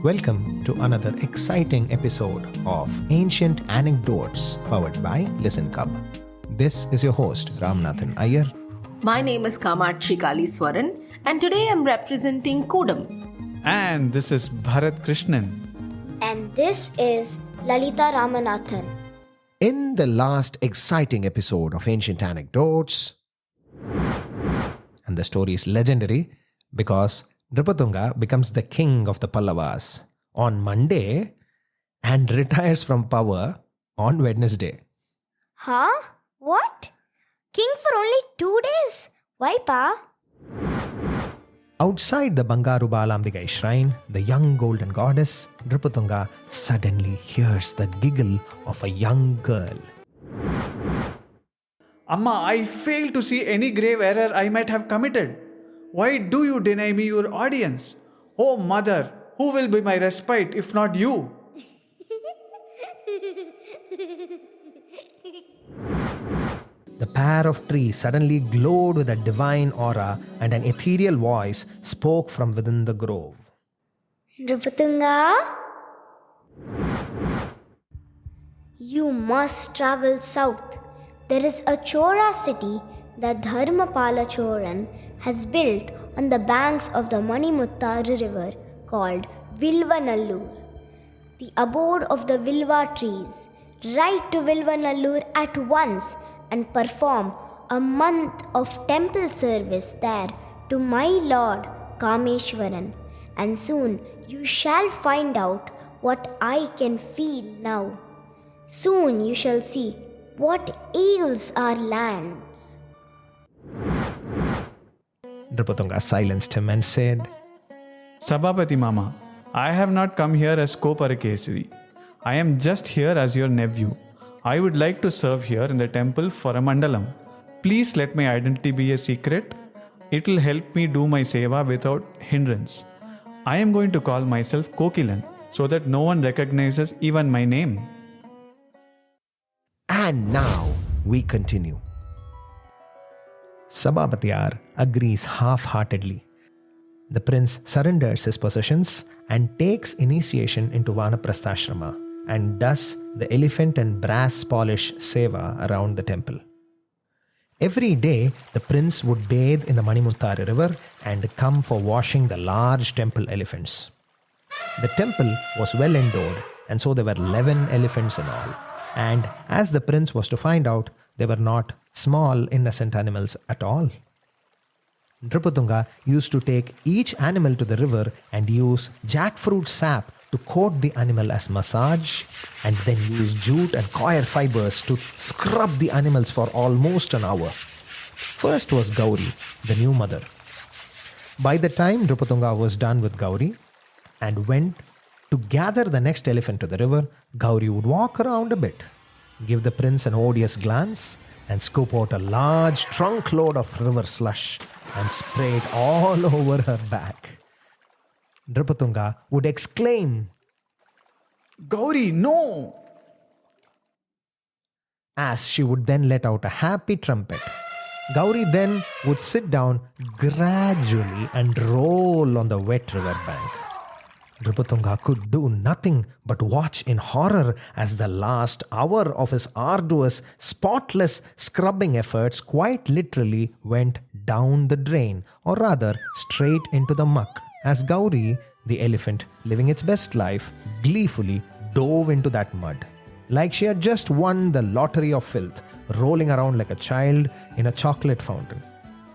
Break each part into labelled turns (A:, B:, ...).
A: Welcome to another exciting episode of Ancient Anecdotes powered by Listen Cub. This is your host Ramanathan Iyer.
B: My name is Kamakshi Kaliswaran and today I'm representing Kudam.
C: And this is Bharat Krishnan.
D: And this is Lalita Ramanathan.
A: In the last exciting episode of Ancient Anecdotes, and the story is legendary because Nrupatunga becomes the king of the Pallavas on Monday and retires from power on Wednesday.
D: Huh? What? King for only 2 days? Why, Pa?
A: Outside the Bangaru Balambigai shrine, the young golden goddess, Nrupatunga, suddenly hears the giggle of a young girl.
C: Amma, I fail to see any grave error I might have committed. Why do you deny me your audience? Oh mother, who will be my respite if not you?
A: The pair of trees suddenly glowed with a divine aura, and an ethereal voice spoke from within the grove.
D: Nrupatunga? You must travel south. There is a Chora city that Dharmapala Choran has built on the banks of the Manimuttaru river called Vilvanallur, the abode of the Vilva trees. Ride to Vilvanallur at once and perform a month of temple service there to my Lord Kameshwaran, and soon you shall find out what I can feel now. Soon you shall see what ails our lands.
A: Nrupatunga silenced him and said,
C: Sabhapati Mama, I have not come here as Koparakesari. I am just here as your nephew. I would like to serve here in the temple for a mandalam. Please let my identity be a secret. It will help me do my seva without hindrance. I am going to call myself Kokilan so that no one recognizes even my name.
A: And now we continue. Sabhapatyar agrees half-heartedly. The prince surrenders his possessions and takes initiation into Vanaprastha and does the elephant and brass polish seva around the temple. Every day, the prince would bathe in the Manimuttaru river and come for washing the large temple elephants. The temple was well endowed, and so there were 11 elephants in all. And as the prince was to find out, they were not small, innocent animals at all. Nrupatunga used to take each animal to the river and use jackfruit sap to coat the animal as massage, and then use jute and coir fibers to scrub the animals for almost an hour. First was Gauri, the new mother. By the time Nrupatunga was done with Gauri and went to gather the next elephant to the river, Gauri would walk around a bit, give the prince an odious glance, and scoop out a large trunk load of river slush and spray it all over her back. Nrupatunga would exclaim,
C: Gauri, no!
A: as she would then let out a happy trumpet. Gauri then would sit down gradually and roll on the wet river bank. Nrupatunga could do nothing but watch in horror as the last hour of his arduous, spotless scrubbing efforts quite literally went down the drain, or rather straight into the muck, as Gauri, the elephant living its best life, gleefully dove into that mud, like she had just won the lottery of filth, rolling around like a child in a chocolate fountain,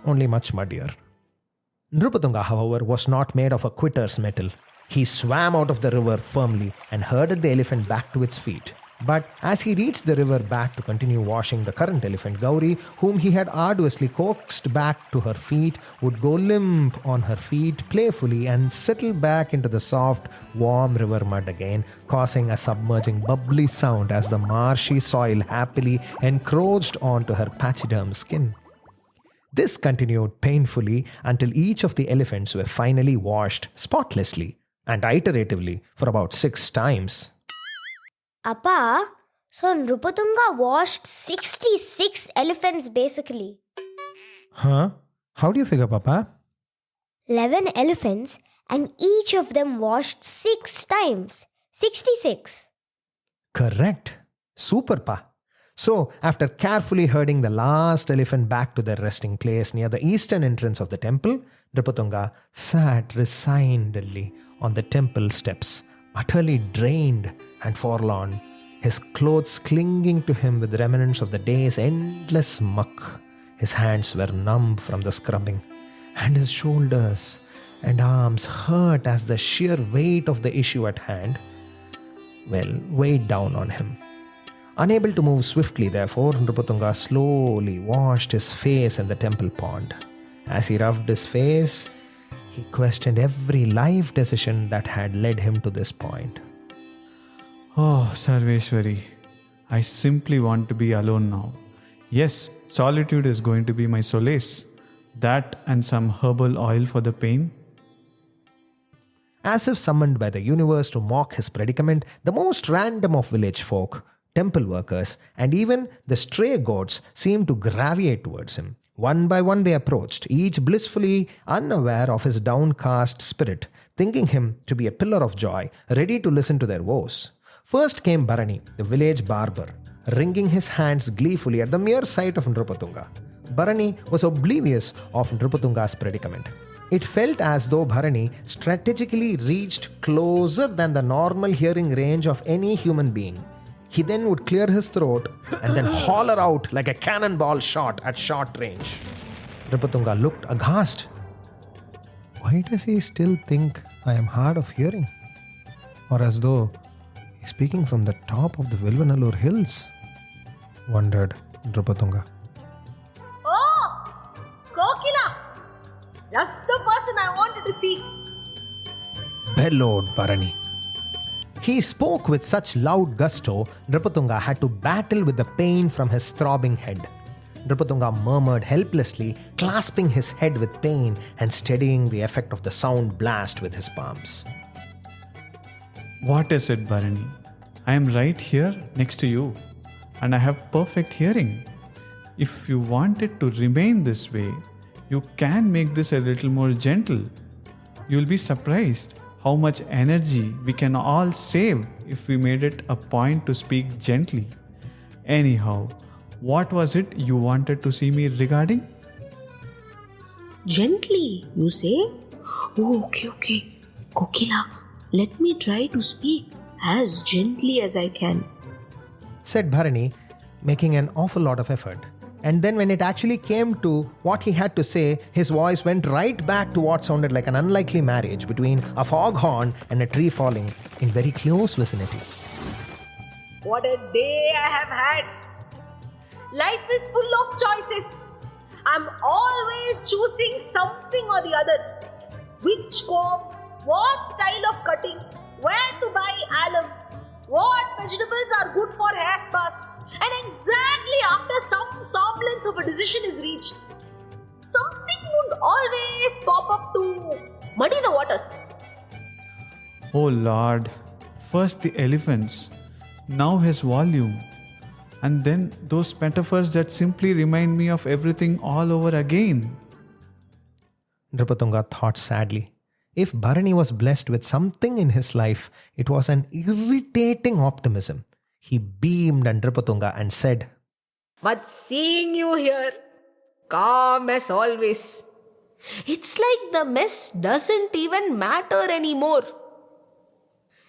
A: only much muddier. Nrupatunga, however, was not made of a quitter's metal. He swam out of the river firmly and herded the elephant back to its feet. But as he reached the river back to continue washing the current elephant, Gauri, whom he had arduously coaxed back to her feet, would go limp on her feet playfully and settle back into the soft, warm river mud again, causing a submerging bubbly sound as the marshy soil happily encroached onto her pachyderm skin. This continued painfully until each of the elephants were finally washed spotlessly and iteratively for about 6 times.
D: Appa, so Nrupatunga washed 66 elephants basically.
A: Huh? How do you figure, Papa?
D: 11 elephants and each of them washed 6 times. 66.
A: Correct. Super, Pa. So, after carefully herding the last elephant back to their resting place near the eastern entrance of the temple, Nrupatunga sat resignedly on the temple steps, utterly drained and forlorn, his clothes clinging to him with remnants of the day's endless muck. His hands were numb from the scrubbing, and his shoulders and arms hurt as the sheer weight of the issue at hand, weighed down on him. Unable to move swiftly, therefore, Nrupatunga slowly washed his face in the temple pond. As he rubbed his face, he questioned every life decision that had led him to this point.
C: Oh, Sarveshwari, I simply want to be alone now. Yes, solitude is going to be my solace. That and some herbal oil for the pain.
A: As if summoned by the universe to mock his predicament, the most random of village folk, temple workers, and even the stray goats seemed to gravitate towards him. One by one they approached, each blissfully unaware of his downcast spirit, thinking him to be a pillar of joy, ready to listen to their woes. First came Bharani, the village barber, wringing his hands gleefully at the mere sight of Nrupatunga. Bharani was oblivious of Nrupatunga's predicament. It felt as though Bharani strategically reached closer than the normal hearing range of any human being. He then would clear his throat and then holler out like a cannonball shot at short range. Nrupatunga looked aghast. Why does he still think I am hard of hearing? Or as though he's speaking from the top of the Vilvanallur hills? Wondered Nrupatunga.
B: Oh! Kokila! Just the person I wanted to see.
A: Bellowed Bharani. He spoke with such loud gusto, Nrupatunga had to battle with the pain from his throbbing head. Nrupatunga murmured helplessly, clasping his head with pain and steadying the effect of the sound blast with his palms.
C: What is it, Bharani? I am right here next to you, and I have perfect hearing. If you want it to remain this way, you can make this a little more gentle. You'll be surprised how much energy we can all save if we made it a point to speak gently. Anyhow, what was it you wanted to see me regarding?
B: Gently, you say? Oh, okay. Kokila, let me try to speak as gently as I can.
A: Said Bharani, making an awful lot of effort. And then when it actually came to what he had to say, his voice went right back to what sounded like an unlikely marriage between a foghorn and a tree falling in very close vicinity.
B: What a day I have had! Life is full of choices. I'm always choosing something or the other. Which comb, what style of cutting, where to buy alum, what vegetables are good for hair spas, and exactly after some semblance of a decision is reached, something would always pop up to muddy the waters.
C: Oh Lord, first the elephants, now his volume, and then those metaphors that simply remind me of everything all over again.
A: Nrupatunga thought sadly. If Bharani was blessed with something in his life, it was an irritating optimism. He beamed at Nrupatunga and said,
B: But seeing you here, calm as always, it's like the mess doesn't even matter anymore.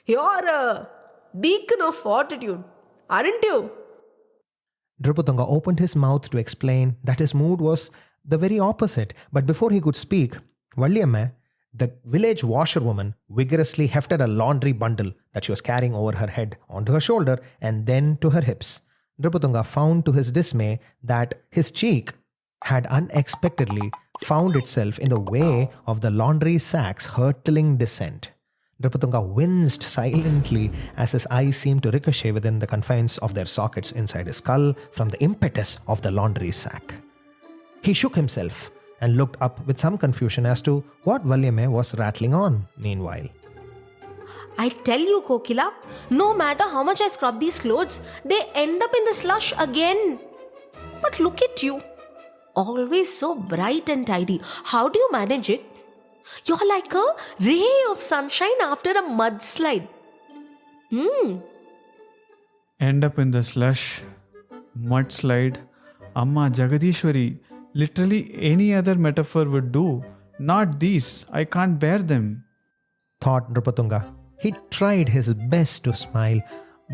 B: You're a beacon of fortitude, aren't you?
A: Nrupatunga opened his mouth to explain that his mood was the very opposite, but before he could speak, Valliyamma, the village washerwoman, vigorously hefted a laundry bundle that she was carrying over her head onto her shoulder and then to her hips. Nrupatunga found to his dismay that his cheek had unexpectedly found itself in the way of the laundry sack's hurtling descent. Nrupatunga winced silently as his eyes seemed to ricochet within the confines of their sockets inside his skull from the impetus of the laundry sack. He shook himself and looked up with some confusion as to what Valliyamma was rattling on meanwhile.
B: I tell you, Kokila, no matter how much I scrub these clothes, they end up in the slush again. But look at you, always so bright and tidy. How do you manage it? You're like a ray of sunshine after a mudslide.
C: End up in the slush, mudslide. Amma Jagadishwari, literally any other metaphor would do. Not these. I can't bear them.
A: thought Nrupatunga. He tried his best to smile,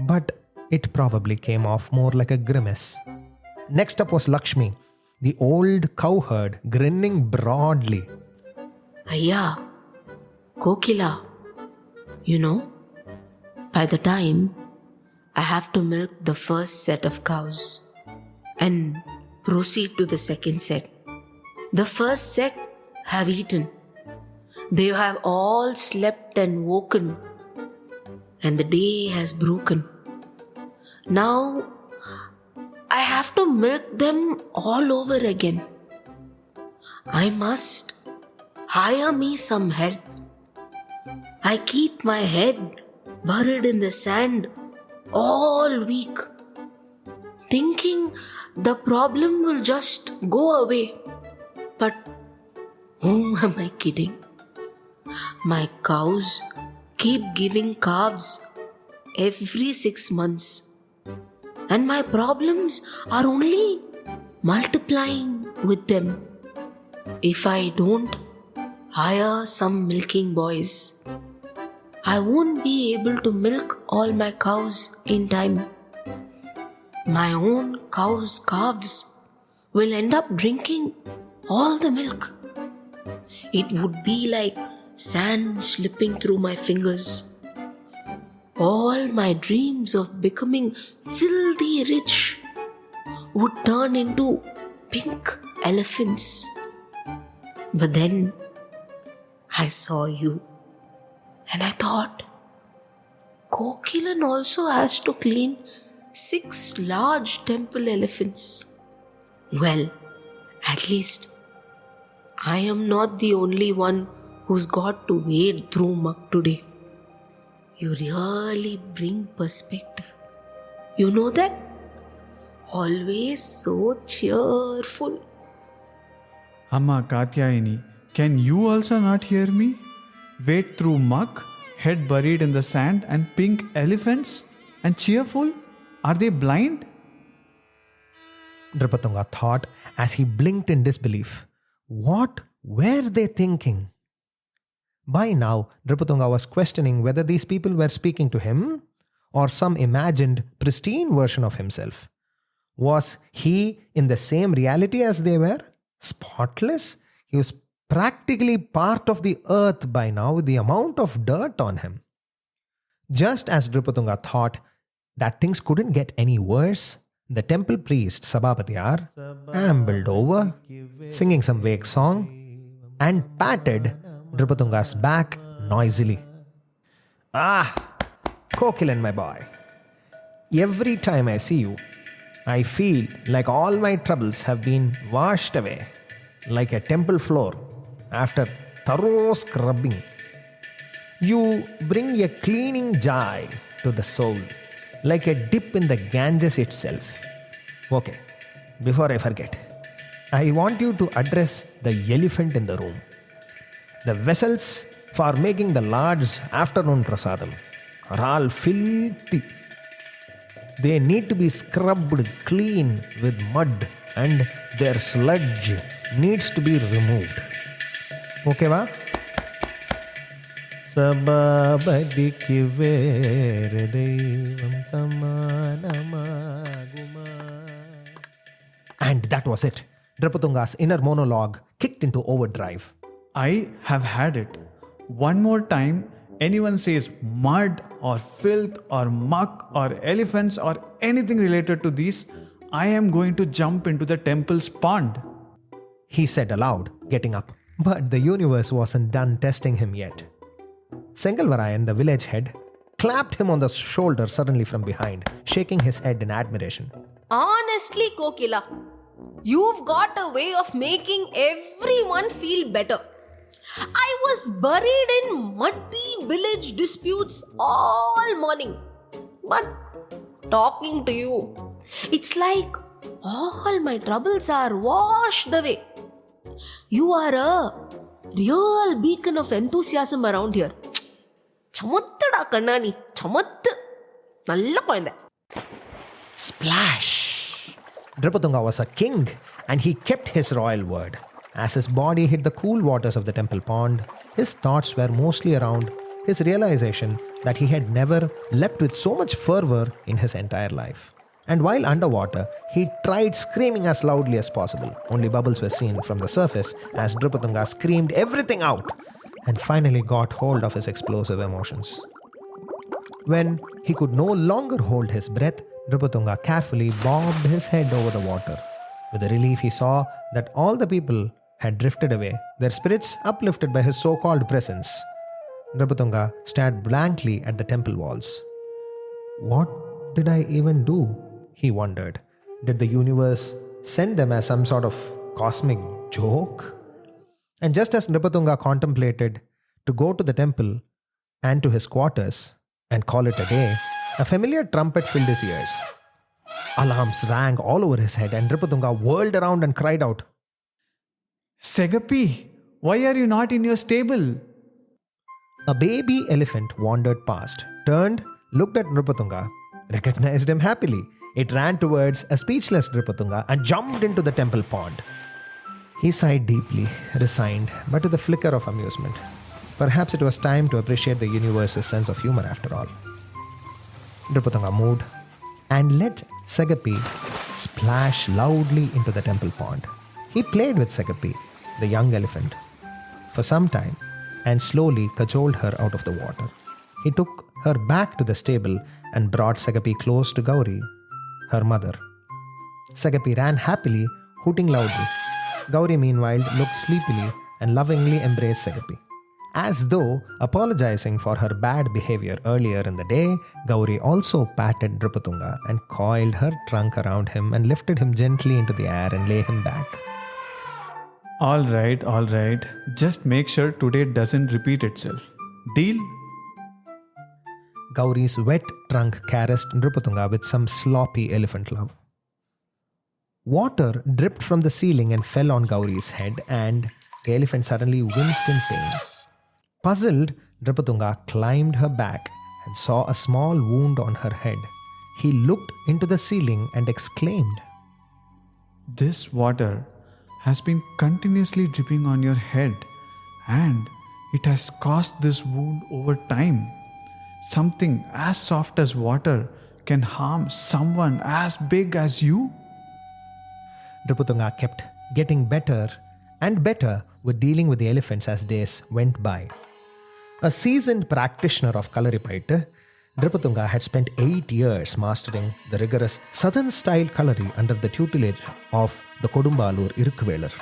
A: but it probably came off more like a grimace. Next up was Lakshmi, the old cowherd, grinning broadly.
B: Ayya, Kokila, you know, by the time I have to milk the first set of cows and proceed to the second set. The first set have eaten. They have all slept and woken, and the day has broken. Now I have to milk them all over again. I must hire me some help. I keep my head buried in the sand all week, thinking the problem will just go away. But whom am I kidding? My cows keep giving calves every 6 months, and my problems are only multiplying with them. If I don't hire some milking boys, I won't be able to milk all my cows in time. My own cows' calves will end up drinking all the milk. It would be like sand slipping through my fingers. All my dreams of becoming filthy rich would turn into pink elephants. But then I saw you, and I thought, Kokilan also has to clean 6 large temple elephants. Well, at least I am not the only one who's got to wade through muck today. You really bring perspective. You know that? Always so cheerful.
C: Amma Katyayani, can you also not hear me? Wade through muck, head buried in the sand, and pink elephants? And cheerful? Are they blind?
A: Nrupatunga thought as he blinked in disbelief. What were they thinking? By now, Nrupatunga was questioning whether these people were speaking to him or some imagined, pristine version of himself. Was he in the same reality as they were? Spotless? He was practically part of the earth by now with the amount of dirt on him. Just as Nrupatunga thought that things couldn't get any worse, the temple priest Sabapatiyar ambled over, singing some vague song, and patted Nrupatunga's back noisily. Ah, Kokilan, my boy. Every time I see you, I feel like all my troubles have been washed away, like a temple floor after thorough scrubbing. You bring a cleaning joy to the soul, like a dip in the Ganges itself. Okay, before I forget, I want you to address the elephant in the room. The vessels for making the Lord's afternoon prasadam are all filthy. They need to be scrubbed clean with mud, and their sludge needs to be removed. Okay, va? Sababadiki vere devam samanamaguma. And that was it. Nrupatunga's inner monologue kicked into overdrive.
C: I have had it. One more time, anyone says mud or filth or muck or elephants or anything related to these, I am going to jump into the temple's pond.
A: He said aloud, getting up. But the universe wasn't done testing him yet. Sengalvarayan, the village head, clapped him on the shoulder suddenly from behind, shaking his head in admiration.
B: Honestly, Kokila, you've got a way of making everyone feel better. I was buried in muddy village disputes all morning. But talking to you, it's like all my troubles are washed away. You are a real beacon of enthusiasm around here. சமத்துடா கண்ணா நீ, சமத்து. நல்ல குழந்தை.
A: Splash! Nrupatunga was a king and he kept his royal word. As his body hit the cool waters of the temple pond, his thoughts were mostly around his realization that he had never leapt with so much fervor in his entire life. And while underwater, he tried screaming as loudly as possible. Only bubbles were seen from the surface as Nrupatunga screamed everything out and finally got hold of his explosive emotions. When he could no longer hold his breath, Nrupatunga carefully bobbed his head over the water. With a relief, he saw that all the people had drifted away, their spirits uplifted by his so-called presence. Nrupatunga stared blankly at the temple walls. What did I even do? He wondered. Did the universe send them as some sort of cosmic joke? And just as Nrupatunga contemplated to go to the temple and to his quarters and call it a day, a familiar trumpet filled his ears. Alarms rang all over his head and Nrupatunga whirled around and cried out,
C: Segapi, why are you not in your stable?
A: A baby elephant wandered past, turned, looked at Nrupatunga, recognized him happily. It ran towards a speechless Nrupatunga and jumped into the temple pond. He sighed deeply, resigned, but with a flicker of amusement. Perhaps it was time to appreciate the universe's sense of humor after all. Nrupatunga moved and let Segapi splash loudly into the temple pond. He played with Segapi, the young elephant, for some time and slowly cajoled her out of the water. He took her back to the stable and brought Segapi close to Gauri, her mother. Segapi ran happily, hooting loudly. Gauri meanwhile looked sleepily and lovingly embraced Segapi. As though apologizing for her bad behavior earlier in the day, Gauri also patted Nrupatunga and coiled her trunk around him and lifted him gently into the air and lay him back.
C: All right. Just make sure today doesn't repeat itself. Deal?
A: Gauri's wet trunk caressed Nrupatunga with some sloppy elephant love. Water dripped from the ceiling and fell on Gauri's head, and the elephant suddenly winced in pain. Puzzled, Nrupatunga climbed her back and saw a small wound on her head. He looked into the ceiling and exclaimed,
C: This water has been continuously dripping on your head, and it has caused this wound over time. Something as soft as water can harm someone as big as you?
A: Nrupatunga kept getting better and better with dealing with the elephants as days went by. A seasoned practitioner of Kalaripayattu, Nrupatunga had spent 8 years mastering the rigorous southern-style Kalari under the tutelage of the Kodumbalur Irukkuvelar.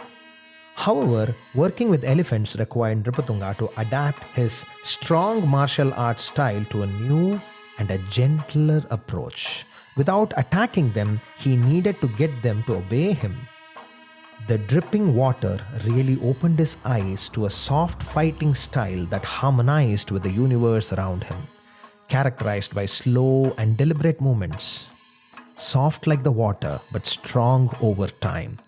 A: However, working with elephants required Nrupatunga to adapt his strong martial arts style to a new and a gentler approach. Without attacking them, he needed to get them to obey him. The dripping water really opened his eyes to a soft fighting style that harmonized with the universe around him, characterized by slow and deliberate movements, soft like the water but strong over time.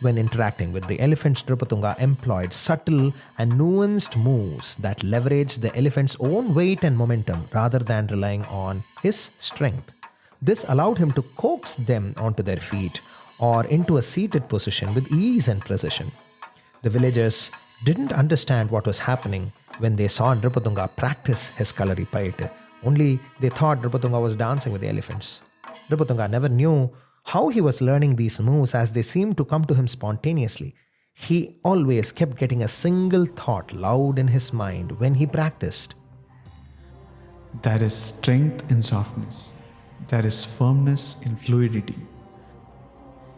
A: When interacting with the elephants, Nrupatunga employed subtle and nuanced moves that leveraged the elephant's own weight and momentum rather than relying on his strength. This allowed him to coax them onto their feet or into a seated position with ease and precision. The villagers didn't understand what was happening when they saw Nrupatunga practice his Kalaripayattu. Only they thought Nrupatunga was dancing with the elephants. Nrupatunga never knew how he was learning these moves as they seemed to come to him spontaneously. He always kept getting a single thought loud in his mind when he practiced.
C: There is strength in softness. There is firmness in fluidity.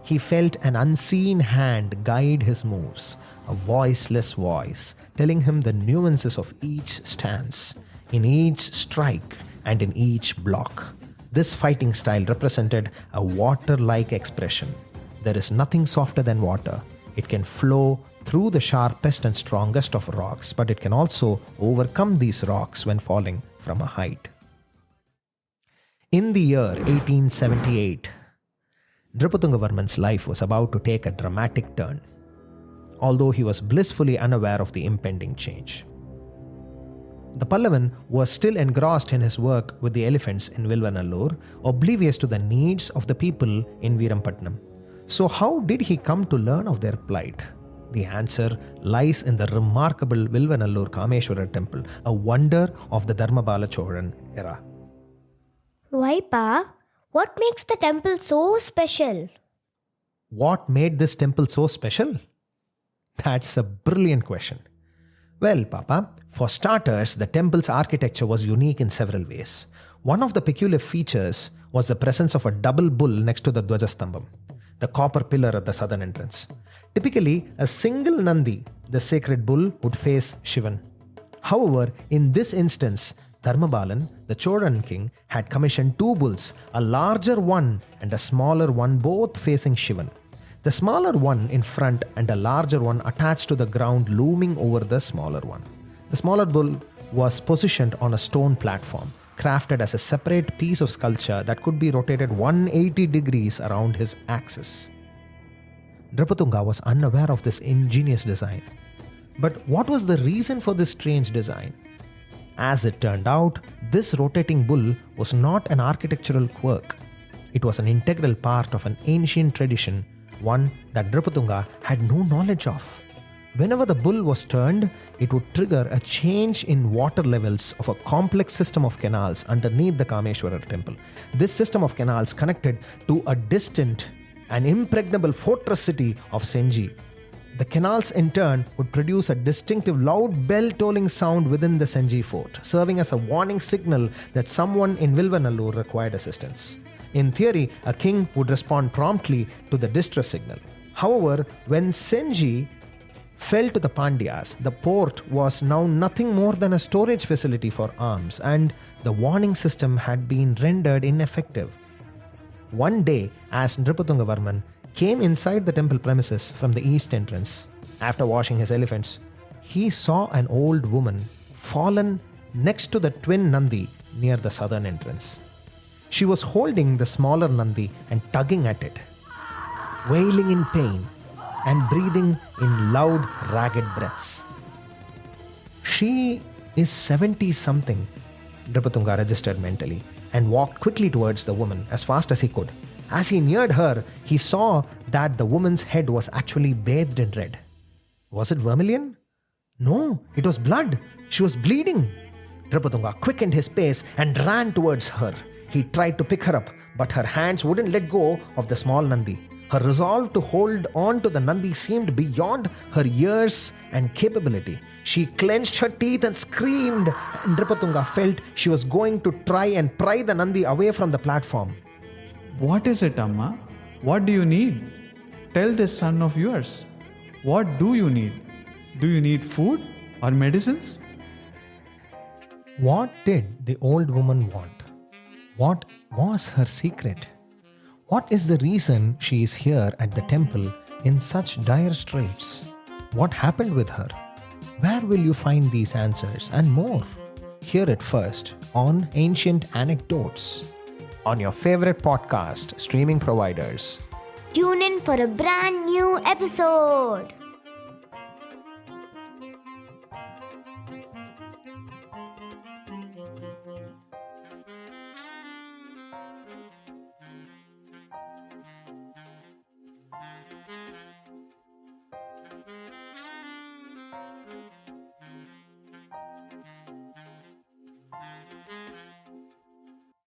A: He felt an unseen hand guide his moves, a voiceless voice telling him the nuances of each stance, in each strike, and in each block. This fighting style represented a water-like expression. There is nothing softer than water. It can flow through the sharpest and strongest of rocks, but it can also overcome these rocks when falling from a height. In the year 1878, Nrupatungavarman's life was about to take a dramatic turn. although he was blissfully unaware of the impending change. The Pallavan was still engrossed in his work with the elephants in Vilvanallur, oblivious to the needs of the people in Veerampatnam. So how did he come to learn of their plight? The answer lies in the remarkable Vilvanallur Kameshwara temple, a wonder of the Dharmapala Choran era.
D: Why, Pa? What makes the temple so special?
A: What made this temple so special? That's a brilliant question. Well, Papa, for starters, the temple's architecture was unique in several ways. One of the peculiar features was the presence of a double bull next to the Dvajastambham, the copper pillar at the southern entrance. Typically, a single Nandi, the sacred bull, would face Shivan. However, in this instance, Dharmabalan, the Choran king, had commissioned two bulls, a larger one and a smaller one, both facing Shivan. The smaller one in front and a larger one attached to the ground, looming over the smaller one. The smaller bull was positioned on a stone platform, crafted as a separate piece of sculpture that could be rotated 180 degrees around his axis. Nrupatunga was unaware of this ingenious design. But what was the reason for this strange design? As it turned out, this rotating bull was not an architectural quirk. It was an integral part of an ancient tradition, one that Nrupatunga had no knowledge of. Whenever the bull was turned, it would trigger a change in water levels of a complex system of canals underneath the Kameshwara temple. This system of canals connected to a distant and impregnable fortress city of Senji. The canals in turn would produce a distinctive loud bell-tolling sound within the Senji fort, serving as a warning signal that someone in Vilvanallur required assistance. In theory, a king would respond promptly to the distress signal. However, when Senji fell to the Pandyas, the port was now nothing more than a storage facility for arms, and the warning system had been rendered ineffective. One day, as Nrupatungavarman came inside the temple premises from the east entrance, after washing his elephants, he saw an old woman fallen next to the twin Nandi near the southern entrance. She was holding the smaller Nandi and tugging at it, wailing in pain and breathing in loud, ragged breaths. She is 70-something, Nrupatunga registered mentally, and walked quickly towards the woman as fast as he could. As he neared her, he saw that the woman's head was actually bathed in red. Was it vermilion? No, it was blood. She was bleeding. Nrupatunga quickened his pace and ran towards her. He tried to pick her up, but her hands wouldn't let go of the small Nandi. Her resolve to hold on to the Nandi seemed beyond her years and capability. She clenched her teeth and screamed. Nrupatunga felt she was going to try and pry the Nandi away from the platform.
C: What is it, Amma? What do you need? Tell this son of yours. What do you need? Do you need food or medicines?
A: What did the old woman want? What was her secret? What is the reason she is here at the temple in such dire straits? What happened with her? Where will you find these answers and more? Hear it first on Ancient Anecdotes, on your favorite podcast streaming providers.
D: Tune in for a brand new episode.